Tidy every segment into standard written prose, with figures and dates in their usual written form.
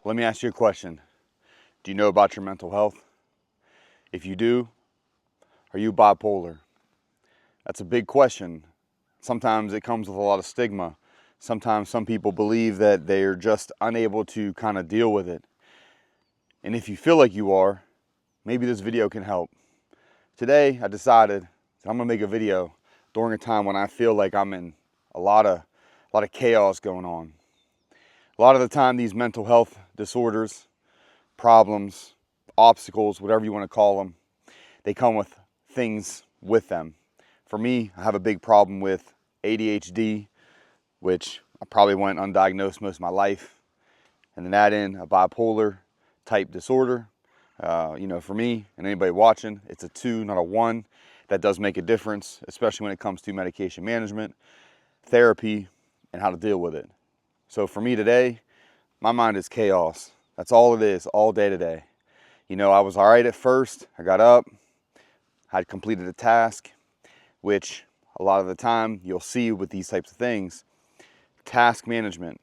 Let me ask you a question. Do you know about your mental health? If you do, are you bipolar? That's a big question. Sometimes it comes with a lot of stigma. Sometimes some people believe that they're just unable to kind of deal with it. And if you feel like you are, maybe this video can help. Today, I decided that I'm gonna make a video during a time when I feel like I'm in a lot of chaos going on. A lot of the time, these mental health disorders, problems, obstacles, whatever you want to call them, they come with things with them. For me, I have a big problem with ADHD, which I probably went undiagnosed most of my life. And then add in a bipolar type disorder. For me and anybody watching, it's a 2, not a 1. That does make a difference, especially when it comes to medication management, therapy, and how to deal with it. So for me today, my mind is chaos. That's all it is, all day today. I was all right at first. I got up, had completed a task, which a lot of the time you'll see with these types of things. Task management.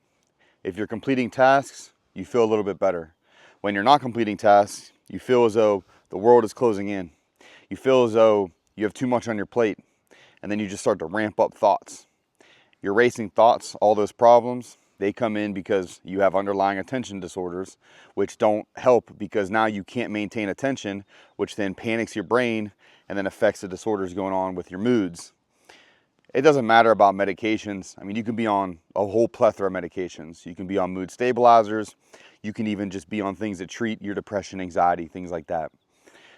If you're completing tasks, you feel a little bit better. When you're not completing tasks, you feel as though the world is closing in. You feel as though you have too much on your plate, and then you just start to ramp up thoughts. Your racing thoughts, all those problems, they come in because you have underlying attention disorders, which don't help because now you can't maintain attention, which then panics your brain and then affects the disorders going on with your moods. It doesn't matter about medications. I mean, you can be on a whole plethora of medications. You can be on mood stabilizers. You can even just be on things that treat your depression, anxiety, things like that.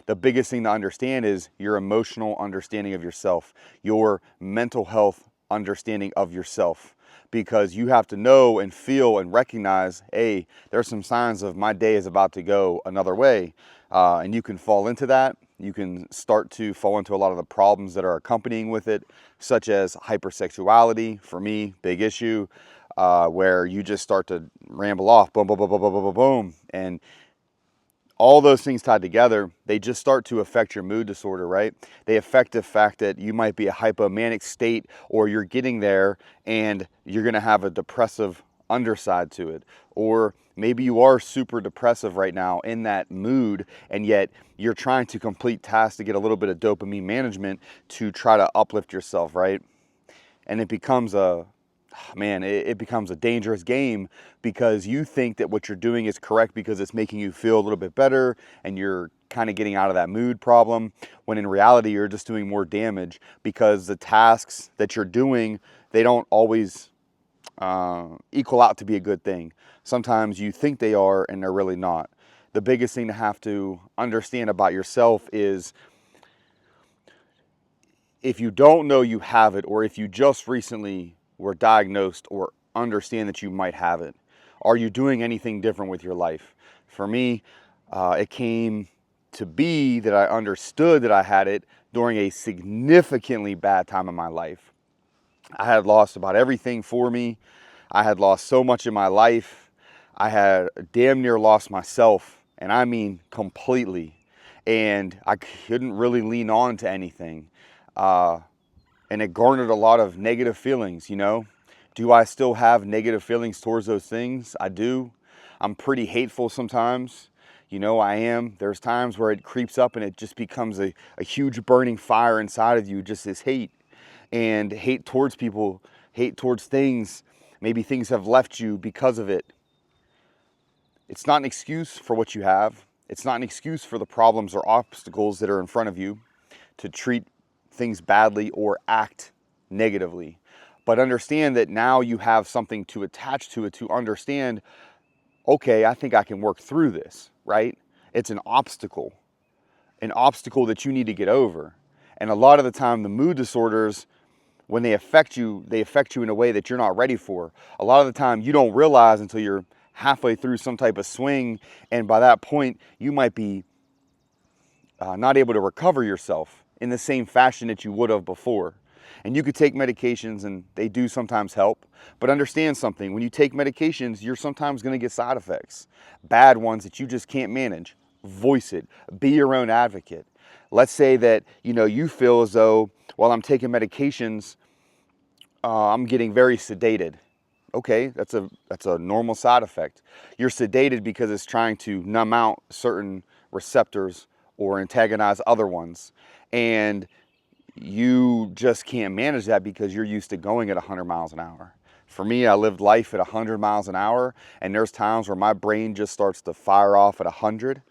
The biggest thing to understand is your emotional understanding of yourself, your mental health understanding of yourself, because you have to know and feel and recognize, hey, there's some signs of my day is about to go another way. And you can fall into that. You can start to fall into a lot of the problems that are accompanying with it, such as hypersexuality. For me, big issue, where you just start to ramble off, boom, boom, boom, boom, boom, boom, boom, boom. And all those things tied together, they just start to affect your mood disorder, right? They affect the fact that you might be a hypomanic state, or you're getting there and you're gonna have a depressive underside to it. Or maybe you are super depressive right now in that mood, and yet you're trying to complete tasks to get a little bit of dopamine management to try to uplift yourself, right? And it becomes it becomes a dangerous game, because you think that what you're doing is correct because it's making you feel a little bit better and you're kind of getting out of that mood problem, when in reality you're just doing more damage, because the tasks that you're doing, they don't always equal out to be a good thing. Sometimes you think they are and they're really not. The biggest thing to have to understand about yourself is, if you don't know you have it, or if you just recently were diagnosed or understand that you might have it, are you doing anything different with your life? For me, it came to be that I understood that I had it during a significantly bad time in my life. I had lost about everything for me. I had lost so much in my life. I had damn near lost myself, and I mean completely. And I couldn't really lean on to anything. And it garnered a lot of negative feelings, Do I still have negative feelings towards those things? I do. I'm pretty hateful sometimes. I am. There's times where it creeps up and it just becomes a huge burning fire inside of you, just this hate. And hate towards people, hate towards things. Maybe things have left you because of it. It's not an excuse for what you have. It's not an excuse for the problems or obstacles that are in front of you to treat things badly or act negatively. But understand that now you have something to attach to it, to understand, okay, I think I can work through this, right? It's an obstacle that you need to get over. And a lot of the time, the mood disorders, when they affect you in a way that you're not ready for. A lot of the time, you don't realize until you're halfway through some type of swing, and by that point, you might be not able to recover yourself in the same fashion that you would have before. And you could take medications, and they do sometimes help. But understand something, when you take medications, you're sometimes going to get side effects. Bad ones that you just can't manage. Voice it. Be your own advocate. Let's say that you feel as though, while I'm taking medications, I'm getting very sedated. Okay, that's a normal side effect. You're sedated because it's trying to numb out certain receptors or antagonize other ones. And you just can't manage that because you're used to going at 100 miles an hour. For me, I lived life at 100 miles an hour, and there's times where my brain just starts to fire off at 100,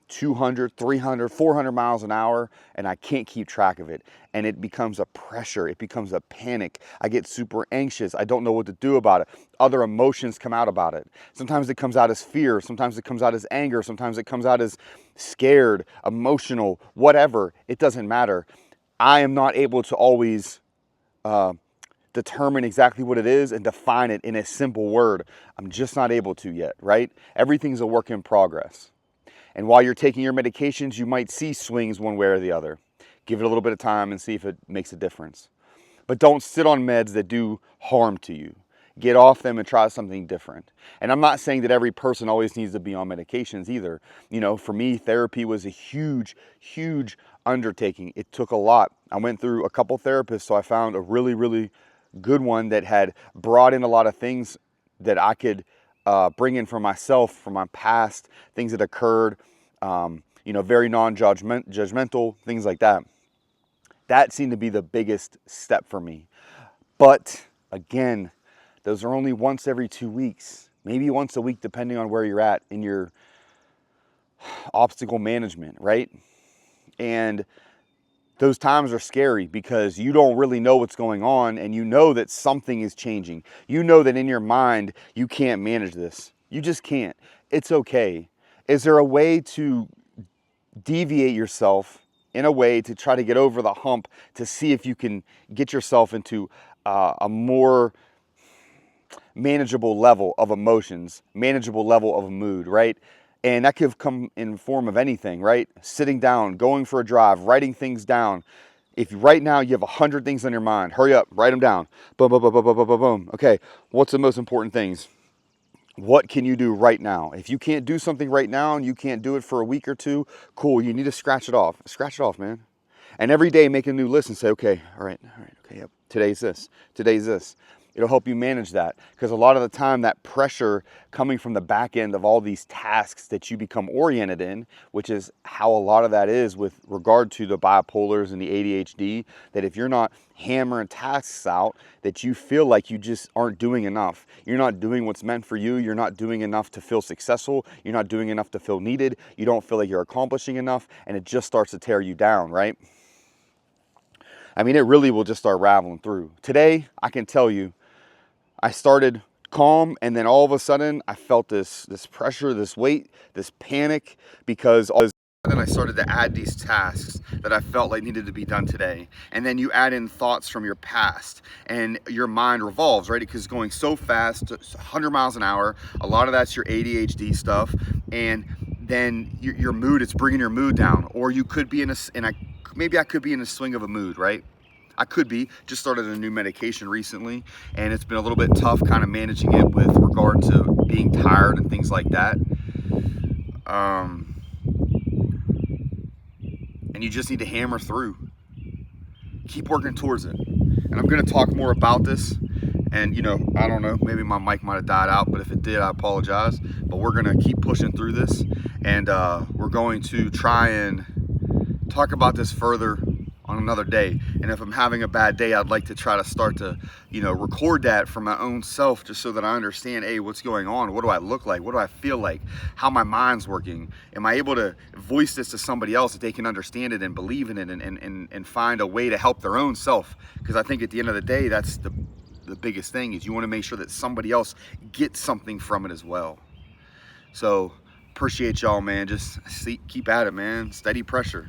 200, 300, 400 miles an hour, and I can't keep track of it. And it becomes a pressure, it becomes a panic. I get super anxious, I don't know what to do about it. Other emotions come out about it. Sometimes it comes out as fear, sometimes it comes out as anger, sometimes it comes out as scared, emotional, whatever, it doesn't matter. I am not able to always determine exactly what it is and define it in a simple word. I'm just not able to yet, right? Everything's a work in progress. And while you're taking your medications, you might see swings one way or the other. Give it a little bit of time and see if it makes a difference. But don't sit on meds that do harm to you. Get off them and try something different. And I'm not saying that every person always needs to be on medications either. You know, for me, therapy was a huge, huge undertaking. It took a lot. I went through a couple therapists, so I found a really, really good one that had brought in a lot of things that I could bring in for myself, from my past, things that occurred, you know, very non-judgmental, things like that. That seemed to be the biggest step for me. But again, those are only once every 2 weeks, maybe once a week, depending on where you're at in your obstacle management, right? And those times are scary because you don't really know what's going on, and you know that something is changing. You know that in your mind, you can't manage this. You just can't. It's okay. Is there a way to deviate yourself in a way to try to get over the hump, to see if you can get yourself into a more manageable level of emotions, manageable level of mood, right? And that could come in form of anything, right? Sitting down, going for a drive, writing things down. If right now you have 100 things on your mind, hurry up, write them down. Boom, boom, boom, boom, boom, boom, boom, boom. Okay, what's the most important things? What can you do right now? If you can't do something right now and you can't do it for a week or two, cool, you need to scratch it off. Scratch it off, man. And every day make a new list and say, okay, all right, okay, yep, today's this, today's this. It'll help you manage that, because a lot of the time that pressure coming from the back end of all these tasks that you become oriented in, which is how a lot of that is with regard to the bipolars and the ADHD, that if you're not hammering tasks out, that you feel like you just aren't doing enough. You're not doing what's meant for you. You're not doing enough to feel successful. You're not doing enough to feel needed. You don't feel like you're accomplishing enough, and it just starts to tear you down, right? I mean, it really will just start rattling through. Today, I can tell you, I started calm, and then all of a sudden I felt this pressure, this weight, this panic, because then I started to add these tasks that I felt like needed to be done today. And then you add in thoughts from your past, and your mind revolves, right? Because going so fast, 100 miles an hour, a lot of that's your ADHD stuff, and then your mood, it's bringing your mood down. Or you could be maybe I could be in a swing of a mood, right? I could be. Just started a new medication recently, and it's been a little bit tough kind of managing it with regard to being tired and things like that. And you just need to hammer through. Keep working towards it. And I'm going to talk more about this. And, you know, I don't know, maybe my mic might have died out, but if it did, I apologize. But we're going to keep pushing through this, and we're going to try and talk about this further on another day. And if I'm having a bad day, I'd like to try to start to, you know, record that for my own self, just so that I understand, hey, what's going on? What do I look like? What do I feel like? How my mind's working? Am I able to voice this to somebody else that they can understand it and believe in it, and find a way to help their own self? Because I think at the end of the day, that's the biggest thing, is you want to make sure that somebody else gets something from it as well. So appreciate y'all, man. Just keep at it, man. Steady pressure.